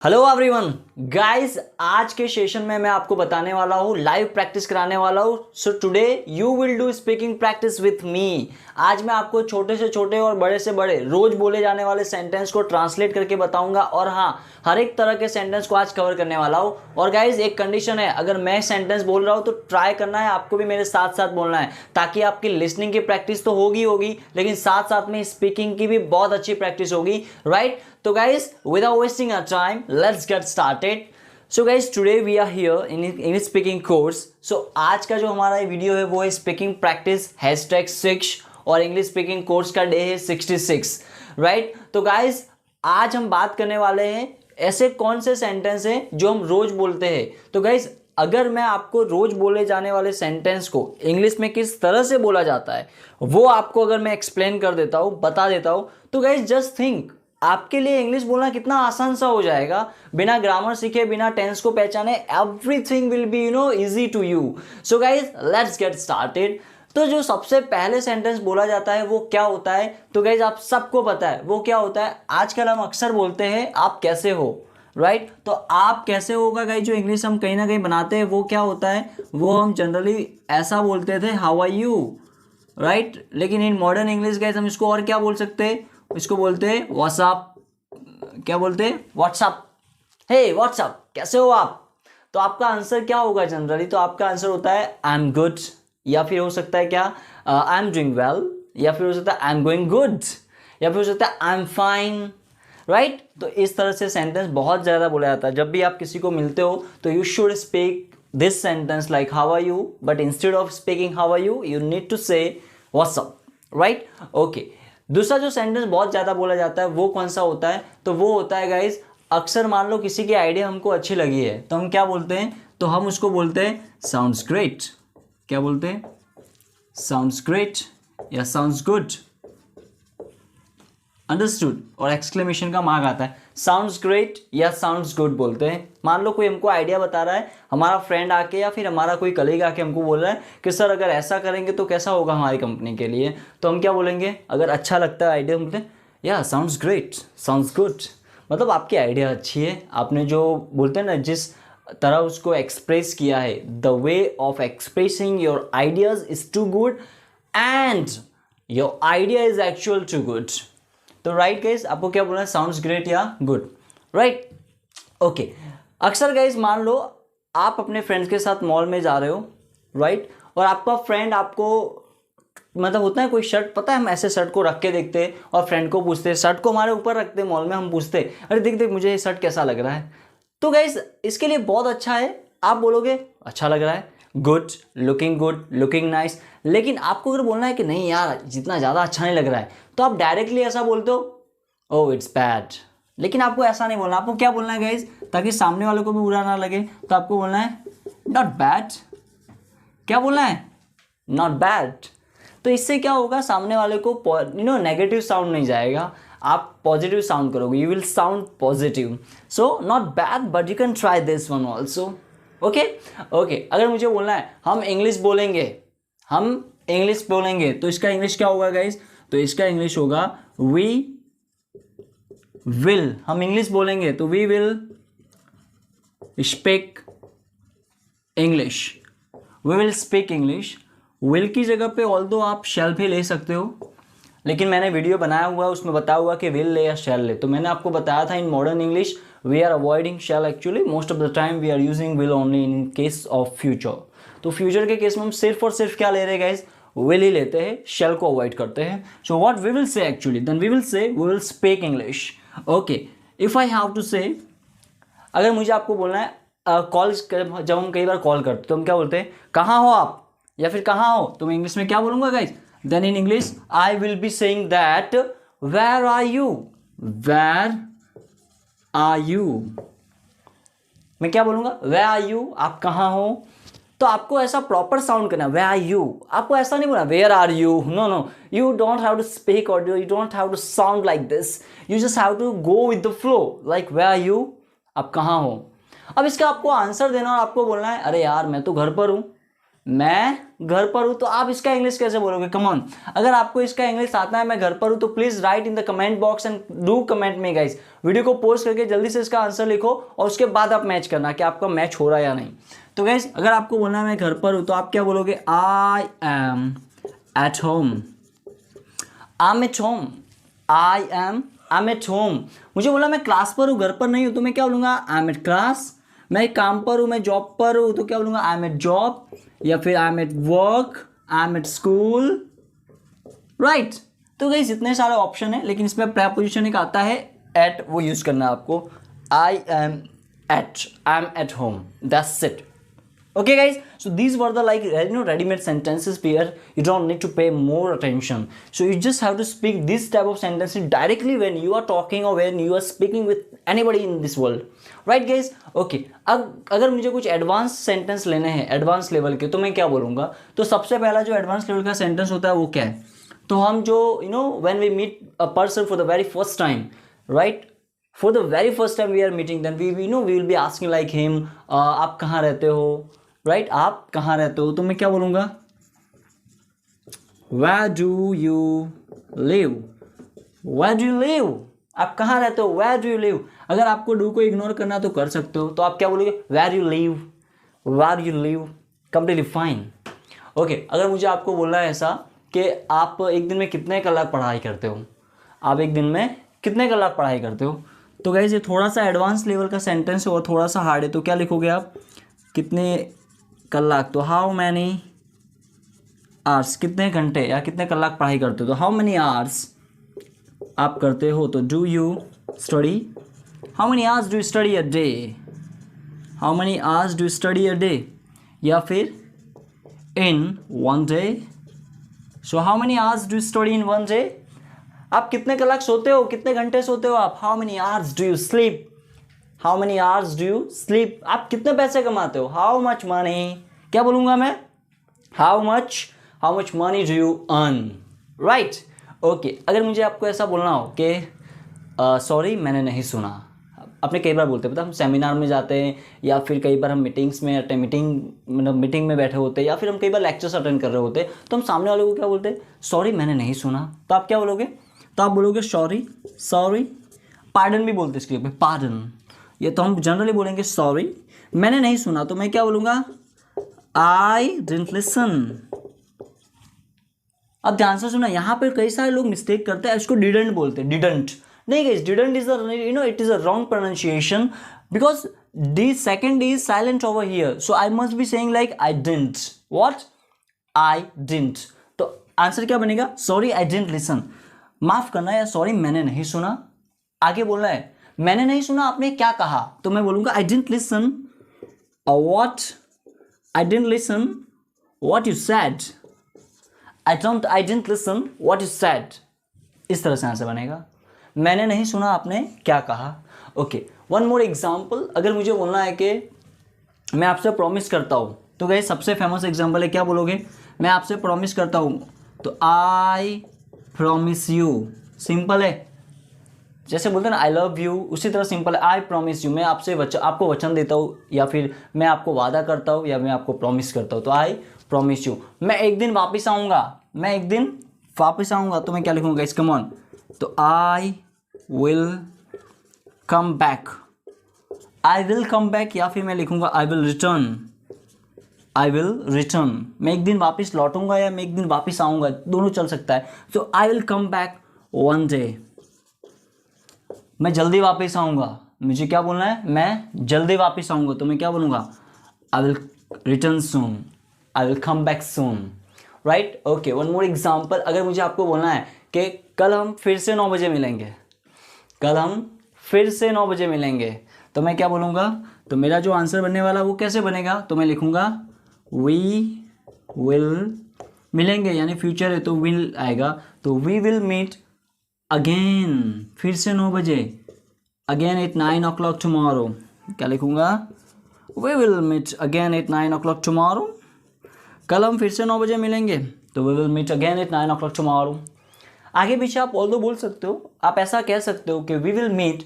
Hello everyone guys, आज के session में मैं आपको बताने वाला हूँ, लाइव प्रैक्टिस कराने वाला हूँ। So today you will do speaking practice with me. आज मैं आपको छोटे से छोटे और बड़े से बड़े रोज बोले जाने वाले सेंटेंस को ट्रांसलेट करके बताऊंगा और हाँ, हर एक तरह के सेंटेंस को आज कवर करने वाला हूँ। और गाइज एक कंडीशन है, अगर मैं सेंटेंस बोल रहा हूँ तो ट्राई करना है आपको भी मेरे साथ साथ बोलना है, ताकि आपकी लिसनिंग की प्रैक्टिस तो होगी लेकिन साथ साथ में स्पीकिंग की भी बहुत अच्छी प्रैक्टिस होगी, राइट? तो guys without wasting our time let's get started. So guys today we are here in English speaking course. सो आज का जो हमारा वीडियो है वो है स्पीकिंग प्रैक्टिस #6 और इंग्लिश स्पीकिंग कोर्स का डे है 66, राइट? तो गाइज आज हम बात करने वाले हैं ऐसे कौन से सेंटेंस हैं जो हम रोज बोलते हैं। तो गाइज अगर मैं आपको रोज बोले जाने वाले सेंटेंस को इंग्लिश में किस तरह से बोला जाता है वो आपको अगर मैं एक्सप्लेन कर देता हूँ, बता देता हूँ, तो गाइज जस्ट थिंक, आपके लिए इंग्लिश बोलना कितना आसान सा हो जाएगा। बिना ग्रामर सीखे, बिना टेंस को पहचाने, everything will be easy to you. So guys let's get started. तो जो सबसे पहले सेंटेंस बोला जाता है वो क्या होता है? तो गाइज आप सबको पता है वो क्या होता है। आजकल हम अक्सर बोलते हैं आप कैसे हो, राइट? तो आप कैसे होगा गाइज जो इंग्लिश हम कहीं ना कहीं बनाते हैं वो क्या होता है, वो हम जनरली ऐसा बोलते थे, हाउ आर यू, राइट? लेकिन इन मॉडर्न इंग्लिश गाइज हम इसको और क्या बोल सकते हैं? इसको बोलते हैं व्हाट्सअप। क्या बोलते हैं? व्हाट्सअप। हे व्हाट्सअप, कैसे हो आप? तो आपका आंसर क्या होगा जनरली? तो आपका आंसर होता है आई एम गुड, या फिर हो सकता है क्या, आई एम डूइंग वेल, या फिर हो सकता है आई एम गोइंग गुड, या फिर हो सकता है आई एम फाइन, राइट? तो इस तरह से सेंटेंस बहुत ज़्यादा बोला जाता है। जब भी आप किसी को मिलते हो तो you should speak this sentence like how are you, but instead of speaking how are you, you need to say what's up, right? Okay. दूसरा जो सेंटेंस बहुत ज़्यादा बोला जाता है वो कौन सा होता है? तो वो होता है गाइज, अक्सर मान लो किसी की आइडिया हमको अच्छी लगी है तो हम क्या बोलते हैं? तो हम उसको बोलते हैं साउंड्स ग्रेट। क्या बोलते हैं? साउंड्स ग्रेट या साउंड्स गुड, अंडरस्टूड? और एक्सक्लेमेशन का मार्क आता है। साउंड्स ग्रेट या साउंड्स गुड बोलते हैं। मान लो कोई हमको आइडिया बता रहा है, हमारा फ्रेंड आके या फिर हमारा कोई कलीग आके हमको बोल रहा है कि सर अगर ऐसा करेंगे तो कैसा होगा हमारी कंपनी के लिए, तो हम क्या बोलेंगे? अगर अच्छा लगता है आइडिया, बोलते हैं या साउंड्स ग्रेट, साउंड्स गुड। मतलब आपकी आइडिया अच्छी है, आपने जो बोलते हैं ना, जिस तरह उसको एक्सप्रेस किया है, the way of expressing your ideas is too good and your idea is actual too good. तो राइट गाइज, आपको क्या बोलना है? साउंड्स ग्रेट या गुड, राइट? ओके। अक्सर गाइज मान लो आप अपने फ्रेंड्स के साथ मॉल में जा रहे हो, राइट? और आपका फ्रेंड आपको, मतलब होता है कोई शर्ट, पता है हम ऐसे शर्ट को रख के देखते हैं और फ्रेंड को पूछते हैं, शर्ट को हमारे ऊपर रखते हैं मॉल में, हम पूछते हैं अरे देख देख मुझे ये शर्ट कैसा लग रहा है। तो गाइज इसके लिए बहुत अच्छा है, आप बोलोगे अच्छा लग रहा है, गुड, लुकिंग नाइस। लेकिन आपको अगर बोलना है कि नहीं यार जितना ज़्यादा अच्छा नहीं लग रहा है, तो आप डायरेक्टली ऐसा बोलते हो, ओह इट्स बैड। लेकिन आपको ऐसा नहीं बोलना, आपको क्या बोलना है गाइज, ताकि सामने वाले को भी बुरा ना लगे, तो आपको बोलना है नॉट बैड। क्या बोलना है? Not bad. तो इससे क्या होगा, सामने वाले को नेगेटिव साउंड नहीं जाएगा, आप पॉजिटिव साउंड करोगे, you will sound positive. So not bad but you can try this one also. Okay. अगर मुझे बोलना है हम इंग्लिश बोलेंगे, तो इसका इंग्लिश क्या होगा गाइज? तो इसका इंग्लिश होगा वी विल। हम इंग्लिश बोलेंगे तो we will speak English, we will speak English. Will की जगह पे ऑल्दो आप शैल भी ले सकते हो, लेकिन मैंने वीडियो बनाया हुआ है उसमें बताया हुआ कि विल ले या शैल ले। तो मैंने आपको बताया था in modern English we are avoiding shall, actually most of the time we are using will only in case of future. तो फ्यूचर के केस में हम सिर्फ और सिर्फ क्या ले रहे हैं गाइज? विल ही लेते हैं, शैल को अवॉइड करते हैं। So what we will say actually, then we will say we will speak English. Okay. If I have to say, अगर मुझे आपको बोलना है कॉल, जब हम कई बार कॉल करते तो हम क्या बोलते हैं? कहाँ हो आप, या फिर कहाँ हो? तो मैं इंग्लिश में क्या बोलूंगा guys? Then in English I will be saying that where are you, where are you. मैं क्या बोलूंगा? वेयर आर यू, आप कहाँ हो? तो आपको ऐसा प्रॉपर साउंड करना, वेयर आर यू। आपको ऐसा नहीं बोलना where are you, no, you don't have to speak और you don't have to sound like this, you just have to go with the flow, like where are you, आप कहाँ हो। अब इसका आपको आंसर देना और आपको बोलना है अरे यार मैं तो घर पर हूँ, मैं घर पर हूँ, तो आप इसका इंग्लिश कैसे बोलोगे? कम ऑन, अगर आपको इसका इंग्लिश आता है मैं घर पर हूँ, तो please right in the comment box and do comment में गाइस। वीडियो को पॉज करके जल्दी से इसका आंसर लिखो और उसके बाद आप मैच करना कि आपका मैच हो रहा है या नहीं। तो गाइस अगर आपको बोलना है मैं घर पर हूँ, तो आप क्या बोलोगे? आई am at home. I am at home. I am at home. मुझे बोला मैं क्लास पर हूँ, घर पर नहीं हूँ, तो मैं क्या बोलूँगा? I am at class. मैं काम पर हूँ, मैं जॉब पर हूँ, तो क्या बोलूँगा? आई एम एट जॉब, या फिर आई am at work, I am at school, right. तो गाइस इतने सारे ऑप्शन है, लेकिन इसमें प्रेपोजिशन एक आता है एट, वो यूज करना है आपको। आई am at home, that's it. Okay guys, so these were the ready-made sentences where you don't need to pay more attention. So you just have to speak this type of sentences directly when you are talking or when you are speaking with anybody in this world. Right guys? Okay. अब अगर मुझे कुछ advance sentence लेने हैं advance level के, तो मैं क्या बोलूँगा? तो सबसे पहला जो एडवांस लेवल का सेंटेंस होता है वो क्या है? तो हम जो when we meet a person for the very first time, right? For the very first time we are meeting, then we will be asking like him, आप कहाँ रहते हो? राइट, आप कहाँ रहते हो? तो मैं क्या बोलूँगा? Where do you live? Where do you live? आप कहाँ रहते हो? Where do you live? अगर आपको do को इग्नोर करना तो कर सकते हो, तो आप क्या बोलोगे? Where you live? Where you live? Completely fine. Okay, अगर मुझे आपको बोलना है ऐसा कि आप एक दिन में कितने कलाक पढ़ाई करते हो, आप एक दिन में कितने कलाक पढ़ाई करते हो, तो गाइस ये थोड़ा सा एडवांस लेवल का सेंटेंस है और थोड़ा सा हार्ड है। तो क्या लिखोगे आप? कितने कलाक, तो हाउ मैनी आवर्स, कितने घंटे या कितने कलाक पढ़ाई करते हो, तो हाउ मैनी आवर्स आप करते हो, तो do you study, how many hours do you study a day, how many hours do you study a day, या फिर in one day, so how many hours do you study in one day. आप कितने कलाक सोते हो, कितने घंटे सोते हो आप? How many hours do you sleep, how many hours do you sleep. आप कितने पैसे कमाते हो? हाउ मच मनी, क्या बोलूँगा मैं? How much money do you earn, right. Okay, अगर मुझे आपको ऐसा बोलना हो कि सॉरी मैंने नहीं सुना, अपने कई बार बोलते हैं, पता, हम सेमिनार में जाते हैं या फिर कई बार हम मीटिंग्स में मीटिंग में बैठे होते हैं, या फिर हम कई बार लेक्चर्स अटेंड कर रहे होते हैं, तो हम सामने वाले को क्या बोलते हैं? सॉरी मैंने नहीं सुना। तो आप क्या बोलोगे? तो आप बोलोगे सॉरी। पार्डन भी बोलते हैं इसके लिए, पार्डन। ये तो हम जनरली बोलेंगे सॉरी, मैंने नहीं सुना, तो मैं क्या बोलूँगा? I didn't listen. अब ध्यान से सुना, यहाँ पर कई सारे लोग मिस्टेक करते हैं, इसको डिडंट बोलते हैं, डिडंट नहीं guys, didn't is it is a wrong pronunciation because the second is silent over here, so I must be saying like I didn't, what, I didn't. तो आंसर क्या बनेगा? सॉरी आई डिडंट लिसन, माफ करना, या sorry मैंने नहीं सुना। आगे बोलना है, मैंने नहीं सुना, आपने क्या कहा, तो मैं बोलूँगा I didn't listen what, I didn't listen what you said, I didn't listen what you said. इस तरह से आंसर बनेगा, मैंने नहीं सुना आपने क्या कहा। ओके, वन मोर एग्जाम्पल, अगर मुझे बोलना है कि मैं आपसे प्रॉमिस करता हूँ, तो गाइस सबसे फेमस एग्जाम्पल है, क्या बोलोगे? मैं आपसे प्रॉमिस करता हूँ, तो आई प्रॉमिस यू, सिंपल है। जैसे बोलते हैं ना आई लव यू, उसी तरह सिंपल है, आई प्रॉमिस यू। मैं आपसे आपको वचन देता हूँ, या फिर मैं आपको वादा करता हूँ, या मैं आपको प्रॉमिस करता हूँ, तो आई प्रॉमिस यू। मैं एक दिन वापस आऊँगा, तो मैं क्या लिखूँगा गाइस? कम ऑन, तो आई विल कम बैक, या फिर मैं लिखूँगा आई विल रिटर्न। मैं एक दिन वापस लौटूंगा या मैं एक दिन वापस आऊँगा, दोनों चल सकता है। तो I will come back one day, मैं जल्दी वापस आऊँगा, मुझे क्या बोलना है? मैं जल्दी वापस आऊँगा, तो मैं क्या बोलूँगा? I will return soon, I will come back soon, right. Okay, one more example, अगर मुझे आपको बोलना है कि कल हम फिर से 9 बजे मिलेंगे, तो मैं क्या बोलूँगा? तो मेरा जो आंसर बनने वाला वो कैसे बनेगा? तो मैं लिखूँगा वी विल मिलेंगे, यानी फ्यूचर है तो विल आएगा, तो वी विल मीट अगेन, फिर से 9 बजे, अगेन एट 9 o'clock टुमारो। क्या लिखूँगा? We will meet again at 9 o'clock tomorrow. कल हम फिर से 9 बजे मिलेंगे, तो we will meet again at 9 o'clock tomorrow. आगे पीछे आप ऑल्दो बोल सकते हो, आप ऐसा कह सकते हो कि we will meet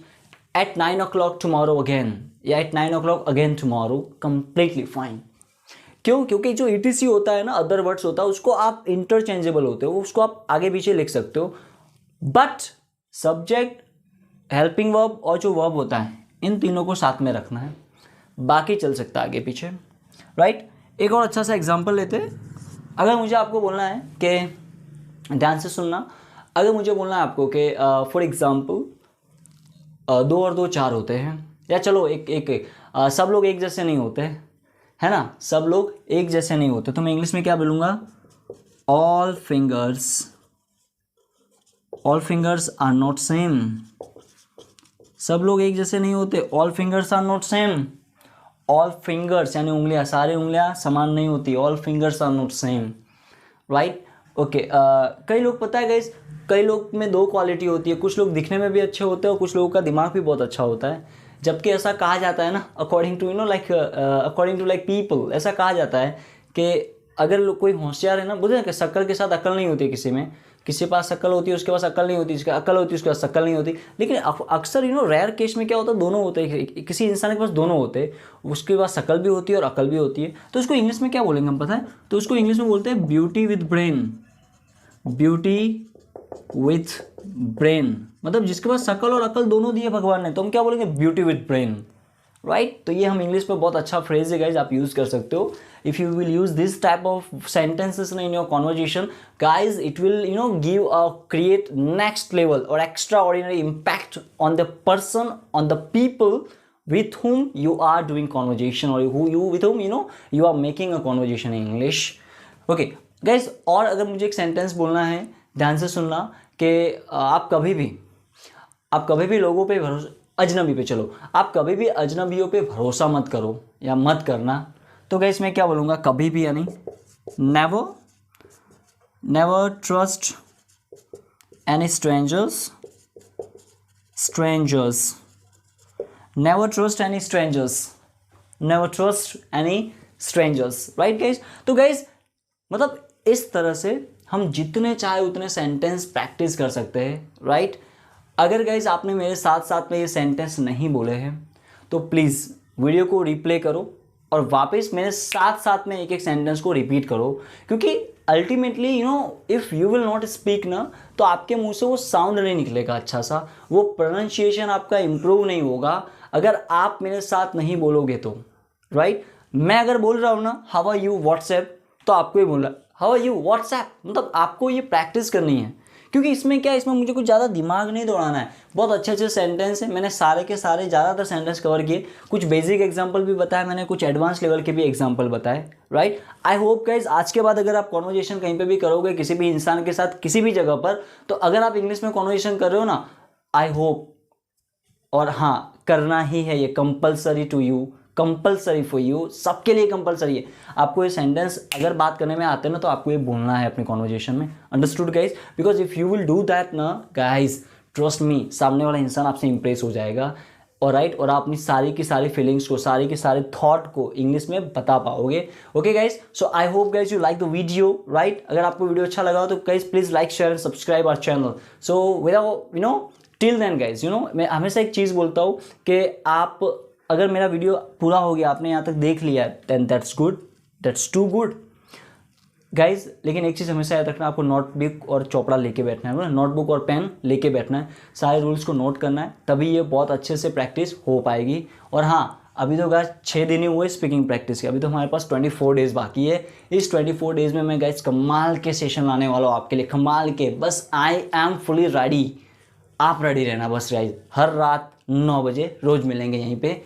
at 9 o'clock tomorrow again, या at 9 o'clock again tomorrow, completely fine. क्यों? क्योंकि जो ETC होता है ना, अदर वर्ड्स होता है, उसको आप इंटरचेंजेबल होते हो, उसको आप आगे पीछे लिख सकते हो, बट सब्जेक्ट, हेल्पिंग वर्ब और जो वर्ब होता है, इन तीनों को साथ में रखना है, बाकी चल सकता है आगे पीछे, राइट। एक और अच्छा सा एग्जांपल लेते हैं। अगर मुझे आपको बोलना है कि, ध्यान से सुनना, अगर मुझे बोलना है आपको कि फॉर एग्जांपल 2 और 2 4 होते हैं, या चलो सब लोग एक जैसे नहीं होते, है ना, सब लोग एक जैसे नहीं होते, तो मैं इंग्लिश में क्या बोलूँगा? All fingers are not same. सब लोग एक जैसे नहीं होते, all fingers are not same. All fingers यानी उंगलियां, सारी उंगलियां समान नहीं होती, all fingers are not same, right. Okay, कई लोग, पता है गाइस, कई लोग में 2 क्वालिटी होती है, कुछ लोग दिखने में भी अच्छे होते हैं और कुछ लोगों का दिमाग भी बहुत अच्छा होता है, जबकि ऐसा कहा जाता है ना, अकॉर्डिंग टू लाइक पीपल, ऐसा कहा जाता है कि अगर कोई होशियार है ना, बोलते हैं कि शक्ल के साथ अकल नहीं होती किसी में, किसी के पास शक्ल होती है उसके पास अकल नहीं होती, जिसकी अकल होती है उसके पास शक्ल नहीं होती, लेकिन अक्सर रेयर केस में क्या होता है, दोनों होते हैं, किसी इंसान के पास दोनों होते हैं, उसके पास शक्ल भी होती है और अकल भी होती है, तो उसको इंग्लिश में क्या बोलेंगे हम, पता है? तो उसको इंग्लिश में बोलते हैं ब्यूटी विथ ब्रेन, मतलब जिसके पास शक्ल और अकल दोनों दिए भगवान ने, तो हम क्या बोलेंगे? Beauty with brain, right. तो ये हम इंग्लिश में बहुत अच्छा फ्रेज है गाइज, आप यूज़ कर सकते हो। If you will use this type of sentences in your conversation guys, it will give create next level और extraordinary impact on the person, on the people with whom you are doing conversation or with whom you are making a conversation in English. Okay guys, और अगर मुझे एक sentence बोलना है, ध्यान से सुनना, कि आप कभी भी लोगों पे भरोसा, अजनबी पे, चलो आप कभी भी अजनबियों पे भरोसा मत करो या मत करना, तो गाइस मैं क्या बोलूँगा? कभी भी, यानी never trust any strangers, never trust any strangers, right guys? तो guys, मतलब इस तरह से हम जितने चाहे उतने सेंटेंस प्रैक्टिस कर सकते हैं, राइट। अगर गाइज आपने मेरे साथ साथ में ये सेंटेंस नहीं बोले हैं तो प्लीज़ वीडियो को रिप्ले करो और वापस मेरे साथ साथ में एक सेंटेंस को रिपीट करो, क्योंकि ultimately if you will not speak ना, तो आपके मुंह से वो साउंड नहीं निकलेगा अच्छा सा, वो प्रोनाउंसिएशन आपका इम्प्रूव नहीं होगा अगर आप मेरे साथ नहीं बोलोगे तो, राइट। मैं अगर बोल रहा हूँ ना हाउ आर यू व्हाट्सएप, तो आपको ही बोलना हाउ आर यू व्हाट्सएप, मतलब आपको ये प्रैक्टिस करनी है, क्योंकि इसमें क्या है, इसमें मुझे कुछ ज़्यादा दिमाग नहीं दौड़ाना है, बहुत अच्छे अच्छे सेंटेंस हैं, मैंने सारे के सारे ज़्यादातर सेंटेंस कवर किए, कुछ बेसिक एग्जांपल भी बताया मैंने, कुछ एडवांस लेवल के भी एग्जांपल बताए, राइट। आई होप गाइज आज के बाद अगर आप कॉन्वर्जेशन कहीं पे भी करोगे किसी भी इंसान के साथ किसी भी जगह पर, तो अगर आप इंग्लिश में कॉन्वर्जेशन कर रहे हो ना, आई होप, और हाँ करना ही है, ये कंपलसरी फॉर यू, सबके लिए कंपलसरी है, आपको ये सेंटेंस अगर बात करने में आते हैं ना, तो आपको ये बोलना है अपने कॉन्वर्जेशन में, understood guys? Because if you will do that ना गाइज, ट्रस्ट मी, सामने वाला इंसान आपसे इंप्रेस हो जाएगा, और राइट, और आप अपनी सारी की सारी फीलिंग्स को, सारी के सारे थॉट को इंग्लिश में बता पाओगे। Okay guys, so I hope guys you like the video, right. अगर आपको वीडियो अच्छा लगा हो तो guys please like, share and subscribe our channel. So without till then guys, मैं हमेशा एक चीज़ बोलता हूँ कि आप, अगर मेरा वीडियो पूरा हो गया, आपने यहाँ तक देख लिया है, then that's good, that's too good guys. लेकिन एक चीज़ हमेशा याद रखना, आपको नोटबुक और चौपड़ा लेके बैठना है, नोटबुक और पेन लेके बैठना है, सारे रूल्स को नोट करना है, तभी ये बहुत अच्छे से प्रैक्टिस हो पाएगी। और हाँ, अभी तो गाइज 6 दिन ही हुए स्पीकिंग प्रैक्टिस के, अभी तो हमारे पास 24 डेज़ बाकी है। इस 24 डेज़ में मैं गाइज कमाल के सेशन लाने वाला हूँ आपके लिए, कमाल के, बस आई एम फुली रेडी, आप रेडी रहना बस गाइज। हर रात 9 बजे रोज़ मिलेंगे यहीं पे।